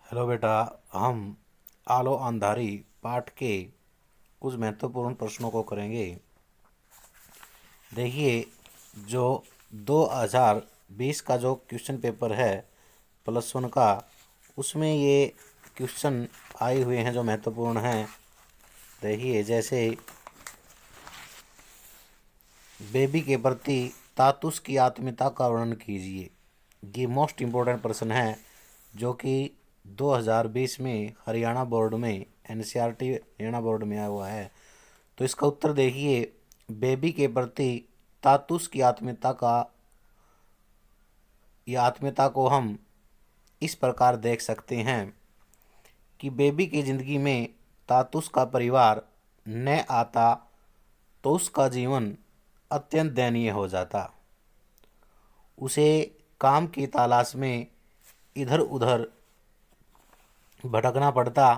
Hello बेटा। हम आलो अंधारी पाठ के कुछ महत्वपूर्ण प्रश्नों को करेंगे। देखिए, जो 2020 का जो क्वेश्चन पेपर है +1 का, उसमें ये क्वेश्चन आए हुए हैं जो महत्वपूर्ण हैं। देखिए, जैसे बेबी के प्रति तातुस की आत्मीयता का वर्णन कीजिए। ये मोस्ट इम्पोर्टेंट प्रश्न है जो कि 2020 में हरियाणा बोर्ड में एनसीईआरटी हरियाणा बोर्ड में आया हुआ है। तो इसका उत्तर देखिए, बेबी के प्रति तातुस की आत्मीयता का या आत्मीयता को हम इस प्रकार देख सकते हैं कि बेबी की ज़िंदगी में तातुस का परिवार न आता तो उसका जीवन अत्यंत दयनीय हो जाता। उसे काम की तलाश में इधर उधर भटकना पड़ता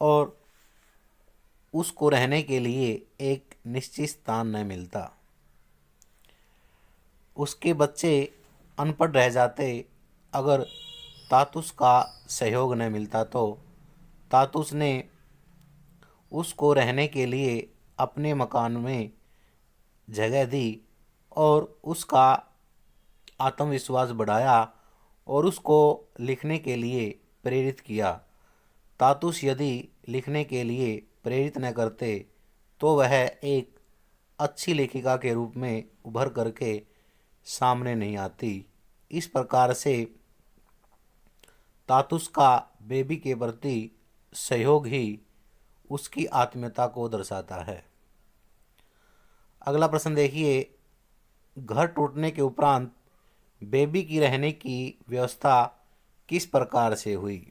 और उसको रहने के लिए एक निश्चित स्थान न मिलता। उसके बच्चे अनपढ़ रह जाते अगर तातुस का सहयोग न मिलता। तो तातुस ने उसको रहने के लिए अपने मकान में जगह दी और उसका आत्मविश्वास बढ़ाया और उसको लिखने के लिए प्रेरित किया। तातुस यदि लिखने के लिए प्रेरित न करते तो वह एक अच्छी लेखिका के रूप में उभर करके सामने नहीं आती। इस प्रकार से तातुस का बेबी के प्रति सहयोग ही उसकी आत्मीयता को दर्शाता है। अगला प्रश्न देखिए, घर टूटने के उपरांत बेबी की रहने की व्यवस्था किस प्रकार से हुई।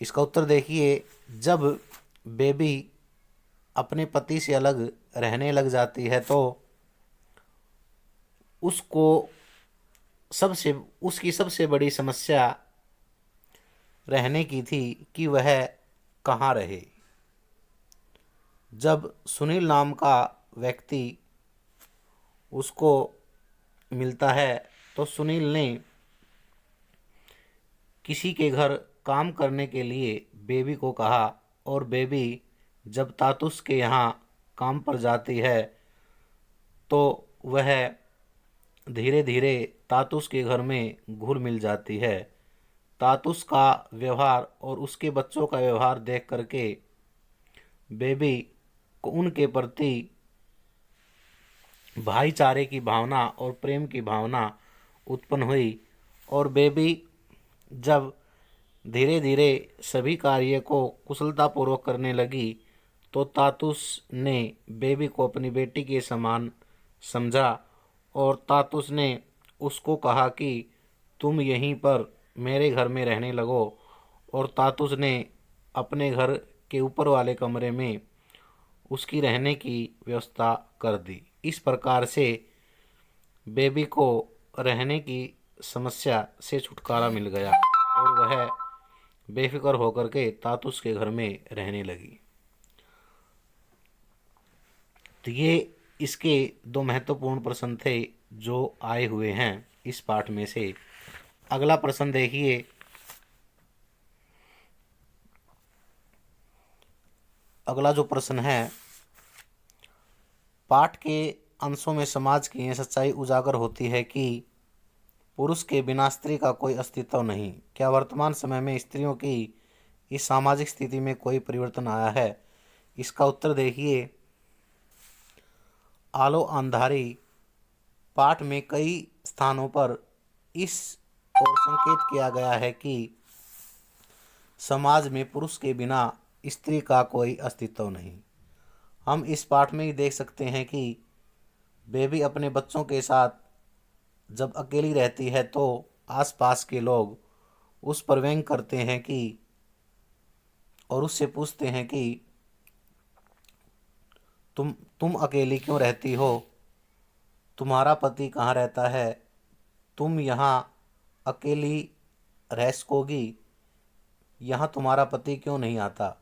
इसका उत्तर देखिए, जब बेबी अपने पति से अलग रहने लग जाती है तो उसको सबसे उसकी सबसे बड़ी समस्या रहने की थी कि वह कहाँ रहे। जब सुनील नाम का व्यक्ति उसको मिलता है तो सुनील ने किसी के घर काम करने के लिए बेबी को कहा और बेबी जब तातुस के यहाँ काम पर जाती है तो वह धीरे धीरे तातुस के घर में घुल मिल जाती है। तातुस का व्यवहार और उसके बच्चों का व्यवहार देख करके बेबी को उनके प्रति भाईचारे की भावना और प्रेम की भावना उत्पन्न हुई और बेबी जब धीरे धीरे सभी कार्य को कुशलतापूर्वक करने लगी तो तातुस ने बेबी को अपनी बेटी के समान समझा और तातुस ने उसको कहा कि तुम यहीं पर मेरे घर में रहने लगो। और तातुस ने अपने घर के ऊपर वाले कमरे में उसकी रहने की व्यवस्था कर दी। इस प्रकार से बेबी को रहने की समस्या से छुटकारा मिल गया और वह बेफिक्र होकर के तातुस के घर में रहने लगी। तो ये इसके दो महत्वपूर्ण प्रश्न थे जो आए हुए हैं इस पाठ में से। अगला प्रश्न देखिए, अगला जो प्रश्न है, पाठ के अंशों में समाज की यह सच्चाई उजागर होती है कि पुरुष के बिना स्त्री का कोई अस्तित्व नहीं। क्या वर्तमान समय में स्त्रियों की इस सामाजिक स्थिति में कोई परिवर्तन आया है। इसका उत्तर देखिए, आलो अंधारी पाठ में कई स्थानों पर इस और संकेत किया गया है कि समाज में पुरुष के बिना स्त्री का कोई अस्तित्व नहीं। हम इस पाठ में ही देख सकते हैं कि बेबी अपने बच्चों के साथ जब अकेली रहती है तो आसपास के लोग उस पर व्यंग करते हैं कि और उससे पूछते हैं कि तुम अकेली क्यों रहती हो, तुम्हारा पति कहाँ रहता है, तुम यहाँ अकेली रह सकोगी, यहाँ तुम्हारा पति क्यों नहीं आता।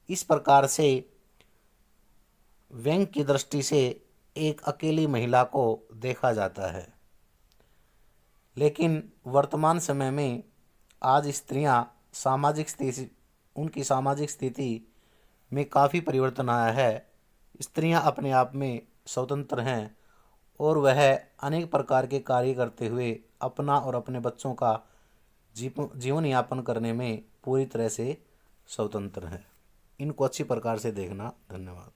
इस प्रकार से व्यंग की दृष्टि से एक अकेली महिला को देखा जाता है। लेकिन वर्तमान समय में आज स्त्रियां उनकी सामाजिक स्थिति में काफ़ी परिवर्तन आया है। स्त्रियां अपने आप में स्वतंत्र हैं और वह अनेक प्रकार के कार्य करते हुए अपना और अपने बच्चों का जीवन यापन करने में पूरी तरह से स्वतंत्र हैं। इनको अच्छी प्रकार से देखना। धन्यवाद।